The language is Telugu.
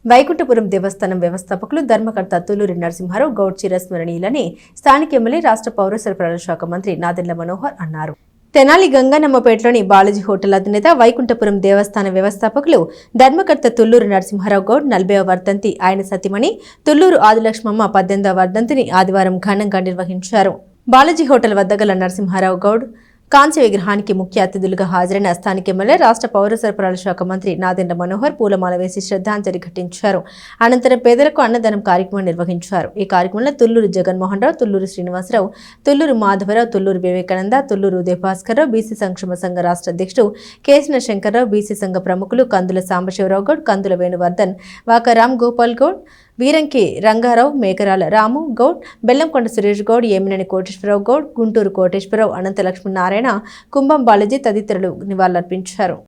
వైకుంఠపురం దేవస్థానం వ్యవస్థాపకులు ధర్మకర్త తుల్లూరి నరసింహారావు గౌడ్ చిరస్మరణీయులని స్థానిక ఎమ్మెల్యే రాష్ట్ర పౌర సరఫరాల శాఖ మంత్రి నాదెండ్ల మనోహర్ అన్నారు. తెనాలి గంగన్నమ్మపేటలోని బాలాజీ హోటల్ అధినేత వైకుంఠపురం దేవస్థాన వ్యవస్థాపకులు ధర్మకర్త తుల్లూరి నరసింహారావు గౌడ్ 40వ వర్ధంతి, ఆయన సతీమణి తుల్లూరు ఆదిలక్ష్మమ్మ 18వ వర్ధంతిని ఆదివారం ఘనంగా నిర్వహించారు. బాలాజీ హోటల్ వద్ద గల నరసింహారావు గౌడ్ కాంస్య విగ్రహానికి ముఖ్య అతిథులుగా హాజరైన స్థానిక ఎమ్మెల్యే రాష్ట్ర పౌర సరఫరాల శాఖ మంత్రి నాదెండ్ల మనోహర్ పూలమాల వేసి శ్రద్ధాంజలి ఘటించారు. అనంతరం పేదలకు అన్నదానం కార్యక్రమం నిర్వహించారు. ఈ కార్యక్రమంలో తుల్లూరు జగన్మోహన్ రావు, తుల్లూరు శ్రీనివాసరావు, తుల్లూరు మాధవరావు, తుల్లూరు వివేకానంద, తుల్లూరు ఉదయభాస్కర్రావు, బీసీ సంక్షేమ సంఘ రాష్ట్ర అధ్యక్షుడు కేసిన శంకర్రావు, బీసీ సంఘ ప్రముఖులు కందుల సాంబశివరావు గౌడ్, కందుల వేణువర్ధన్, వాక రామ్ గోపాల్ గౌడ్, వీరంకి రంగారావు, మేకరాల రాము గౌడ్, బెల్లంకొండ సురేష్ గౌడ్, ఏమినేని కోటేశ్వరరావు గౌడ్, గుంటూరు కోటేశ్వరరావు, అనంత లక్ష్మీనారాయణ, కుంభం బాలాజీ తదితరులు నివాళులర్పించారు.